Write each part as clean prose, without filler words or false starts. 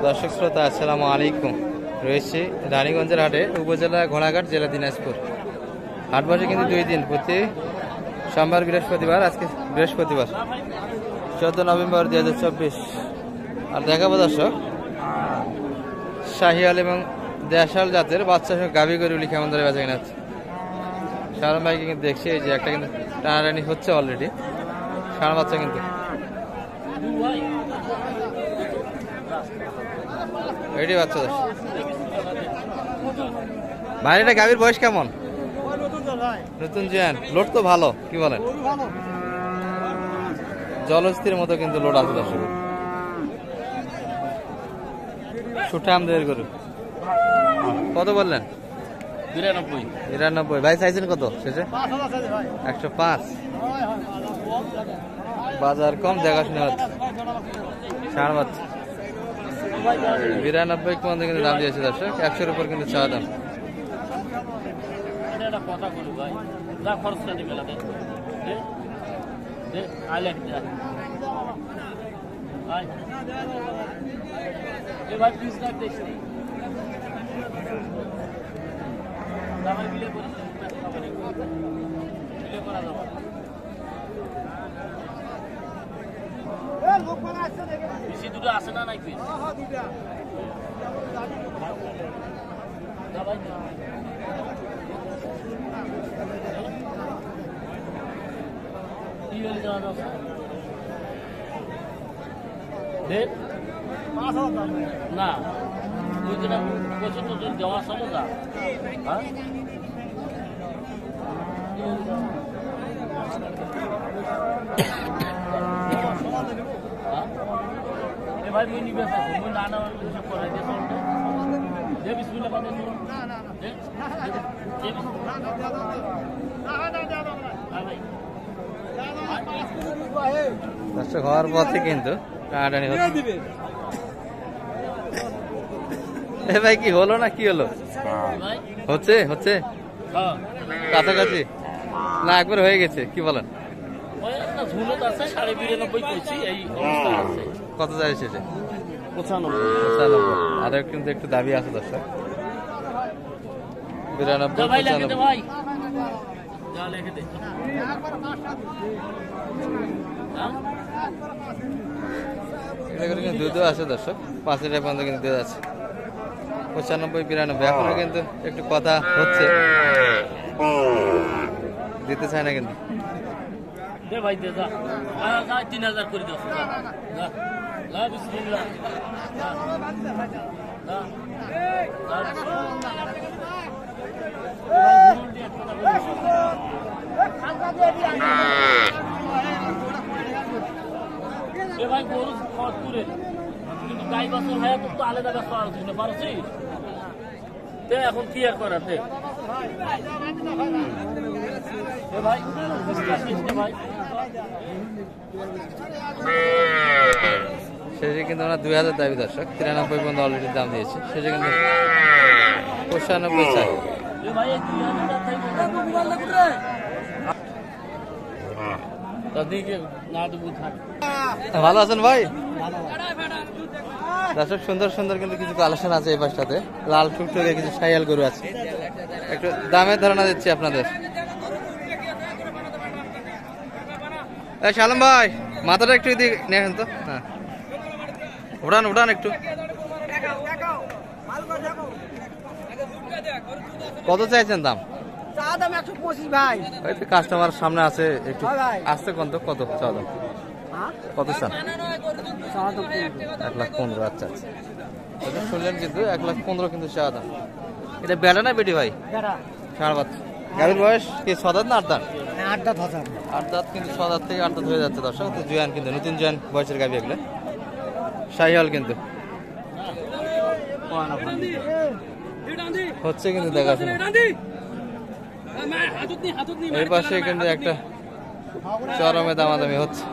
দর্শক শ্রোতা আসসালামু আলাইকুম। রয়েছে রানীগঞ্জের হাটে, উপজেলা ঘোড়াঘাট, জেলা দিনাজপুর। হাট বসে কিন্তু 2 দিন, প্রতি সোমবার বৃহস্পতিবার। আজকে বৃহস্পতিবার 14 নভেম্বর 2024। আর দেখাবো দর্শক শাহিয়াল এবং দেশাল জাতের বাচ্চা সহ গাভী গরুগুলি কেমন ধরে বেচা কিনা হচ্ছে। সারাম ভাইকে কিন্তু দেখছি, এই যে একটা কিন্তু টানাটানি হচ্ছে অলরেডি। সারা বাচ্চা কিন্তু এটি বাচ্চা দর্শক। ভাই এটা গাভীর বয়স কেমন? নতুন জিয়ান, লোড তো ভালো, কি বলেন? জলস্থির মতো কিন্তু লোড আছে দর্শক। সুঠাম দেহের গরু। কত বললেন? 92। ভাই চাইছেন কত শেষে? 105। বাজার কম, দেখাশোনা হচ্ছে। ষাঁড় বাচ্চা 92 পর্যন্ত কিন্তু দাম দিয়েছে দর্শক। 100-এর উপর কিন্তু চাওয়া দাম। দুটো আছে না নাই পিস? না ওই জন্য প্রচুর তো দেওয়া সমস্যা। হ্যাঁ ভাই মুই নিবে মুই না না হিসাব করে দে চলতে দে বিসমিল্লাহ বাদে না না দে দে না না ভাই দর্শক হওয়ার পথে কিন্তু টানাটানি হচ্ছে। এ ভাই কি হলো না কি হলো? হচ্ছে হচ্ছে কাছাকাছি না, একবার হয়ে গেছে, কি বলেন? কত যায় শেষে? 95। আর কিন্তু একটু দাবি আছে দর্শক। 92-95। দুধও আছে দর্শক, 5 লিটার পর্যন্ত কিন্তু দুধ আছে। 95-92 এখনো কিন্তু একটু কথা হচ্ছে, দিতে চায় না কিন্তু। ভাই দে যা 3000 করে দাও। না বিসমিল্লাহ ভাই গরু খরচ করে কিন্তু গাই বাছুর হয় তো আলাদা ব্যবসা আলোচনা পারছিস। এখন কি আর করাতে ভাই শেষে কিন্তু আমরা 2000 দাবি দর্শক। 93 পর্যন্ত অলরেডি দাম দিয়েছে। শেষে কিন্তু 95 চাই। ভালো আছেন ভাই? দর্শক সুন্দর সুন্দর কিন্তু কিছু কালেকশন আছে এই পাশটাতে। লাল টুকটুকে কিছু শাহিয়াল গরু আছে, একটু দামের ধারণা দিচ্ছি আপনাদের। শালম ভাই মাথাটা একটু এদিকে নেন তো। হ্যাঁ উড়ান উড়ান একটু। কত চাইছেন দাম? 125 ভাই। ওই তো কাস্টমার সামনে আছে, একটু আসতে কত কত চা দাম? কত চান? 1,15,000। আচ্ছা আচ্ছা, শুনলেন কিন্তু 1,15,000 কিন্তু চা দাম। এটা বেড়া না বেটি ভাই? ষাঁড় বাচ্চা। গাভীর বয়স কি 6 দাঁত না 8 দাঁত? 8 দাঁত হবে। 8 দাঁত কিন্তু 6 দাঁত থেকে 8 দাঁত হয়ে যাচ্ছে দর্শক। তো জুয়ান কিন্তু নতুন জুয়ান বয়সের গাভী এগুলো। শাহিয়াল কিন্তু হচ্ছে কিন্তু দেখাশোনা। এই পাশে কিন্তু একটা চরমে দামাদামি হচ্ছে।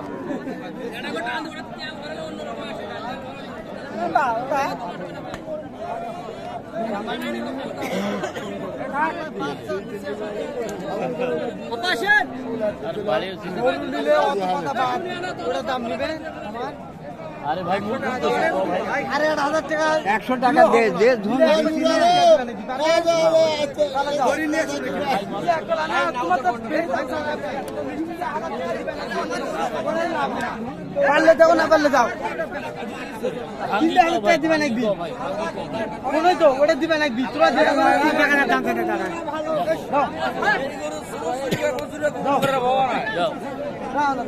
দাম নিবে আমার আরে ভাই মুখ বুঝতেছে তো ভাই। আরে 8,000 টাকা 100 টাকা দে দে ধুন পারলে দাও না পারলে যাও ভাঙি তিনটা তো হাজার ভাই, টাকা দিবেন একদিন। ভাঙি তো ভাই, ভাঙি তো ভাই। মনে তো ওটা দিবেন একদিন তোরা যে টাকা দাম থেকে টাকা যাও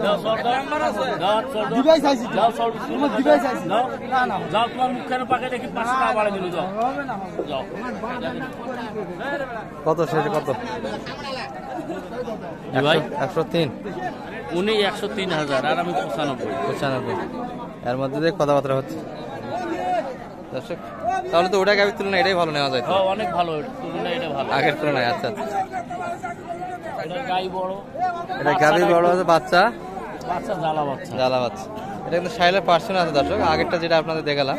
যাও সর দাও যাও সর দাও দিবাই চাইছি যাও সর তোমার দিবাই চাইছি যাও না না যাও তোমার মুখের পাকে দেখি 5 টাকা বাড়াই দিল যাও হবে না যাও কত শেষে কত? জি ভাই 103, উনি 103,000 আর আমি 95। 95, এর মধ্যে দিয়ে কথাবার্তা হচ্ছে দর্শক। তাহলে তো ওটা গাবির তুলনায় এটাই ভালো নেওয়া যায় তো, হ্যাঁ অনেক ভালো তুলনায় এটা ভালো আগের তুলনায়। আচ্ছা আচ্ছা, এটা গাই বড় এটা গাবি বড় আছে, বাচ্চা বাচ্চা জ্বালা বাচ্চা জ্বালা বাচ্চা। এটা কিন্তু সাইলের পার্সেন্ট আছে দর্শক, আগেরটা যেটা আপনাদের দেখালাম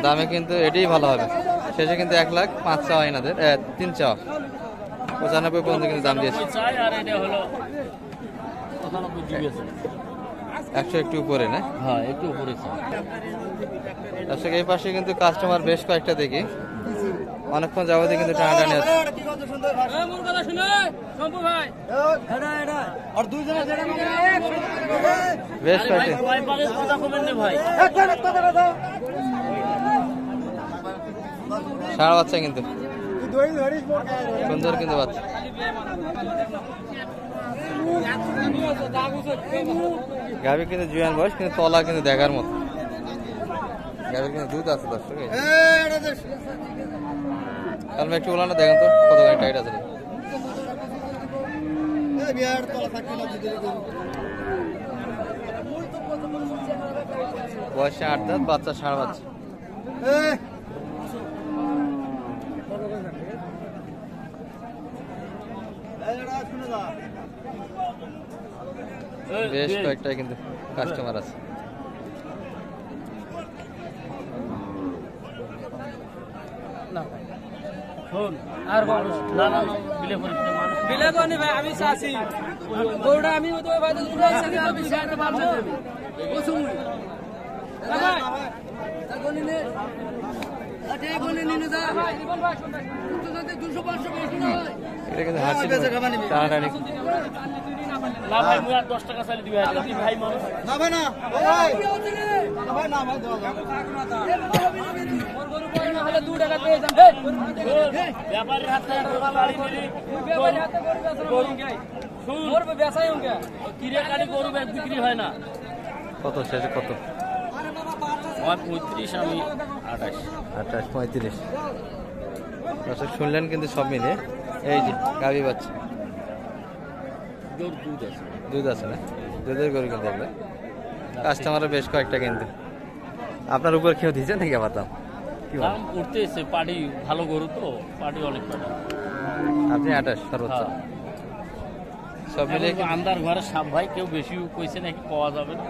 দামে কিন্তু এটাই ভালো হবে। শেষে কিন্তু 1,05,000 চাওয়া এনাদের, 3 চাওয়া, 95 পর্যন্ত কিন্তু দাম দিয়েছে। চাই আর এটা হলো 95 জিবিএস 100 একটু উপরে না হ্যাঁ একটু উপরে চাই দর্শক। এই পাশে কিন্তু কাস্টমার বেশ কয়েকটা দেখি, অনেকক্ষণ যাবতীয় কিন্তু টানাটানি আছে। আর দুইজনে যেটা বেশ ভাই কয়েকটা ভাই পাগে কথা কমেন না ভাই ষাঁড় বাচ্চা কিন্তু সুন্দর কিন্তু বাচ্চা। গাভী কিন্তু জুয়ান বয়স, কিন্তু তলা কিন্তু দেখার মতো। গাভীর কিন্তু দুধ আছে দর্শক। কালমে একটু ওলানো দেখেন তো কতখানি টাইট আছে। বয়সে 8 দাঁত, বাচ্চা ষাঁড় বাচ্চা। বেশ কয়েকটা কিন্তু কাস্টমার আছে। শোন আর মানুষ না না না বিলে পরিচিত মানুষ বিলে কোনি ভাই আমি চাচি গৌড়া আমি তো ভাই তো দুটো আছে আমি সাথে পাবো ও শুনুন ভাই তা কোনি নে আটে কোনি নে দা ভাই জীবন ভাই তো যদি 200 500 বেশি না হয় এটা কিন্তু হাসি টানাটানি। না ভাই মুই আর 10 টাকা চাইলে দিবে আপনি ভাই মানুষ না ভাই না ভাই ভাই না ভাই দাও হলে 2 টাকা পেয়ে যান ব্যাপারের হাতে বাড়ি নিলি ব্যাপারে হাতে গরু বেচা গরু গাই মোর বেচাই হোঙ্গা কিরে কাটি গরু ব্যাগ বিক্রি হয় না কত শেষে কত? আমার 35 আমি 28 28, 35। দর্শক শুনলেন কিন্তু সব মিলে। এই যে গাভী বাচ্চা, গরু দুধ আছে দুধ আছে না, দুধের গরু কিন্তু এগুলো। কাস্টমারও বেশ কয়েকটা কিন্তু। আপনার উপর কেউ দিচ্ছে নাকি আবার দাম? কি বলেন? দাম উঠতেছে পাটি ভালো গরু তো পাটি অনেক পাটা আপনি 28 সর্বোচ্চ, সব মিলে আন্দার ঘরে সাপ ভাই কেউ বেশি কইছে নাকি পাওয়া যাবে না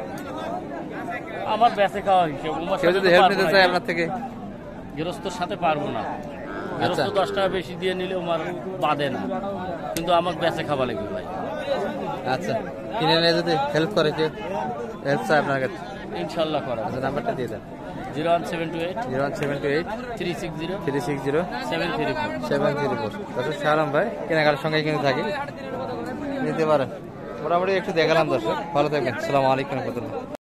আমার বেঁচে খাওয়া হিসেবে কেউ যদি হেল্প নিতে চায় আপনার থেকে? গৃহস্থর সাথে পারবো না গৃহস্থ 10 টাকা বেশি দিয়ে নিলে আমার বাদে না কিন্তু আমার বেঁচে খাওয়া লাগবে ভাই আচ্ছা, কিনে নিয়ে যদি হেল্প করে, কেউ হেল্প চায় আপনার কাছে, ইনশাল্লাহ করা আচ্ছা নাম্বারটা দিয়ে দেন। 01728 01728 360 360 734 734। দর্শক সালাম ভাই, কেনাকাটার সঙ্গে কিন্তু থাকি, নিতে পারেন। মোটামুটি একটু দেখালাম দর্শক। ভালো থাকবেন, আসসালামু আলাইকুম রহমতুল্লাহ।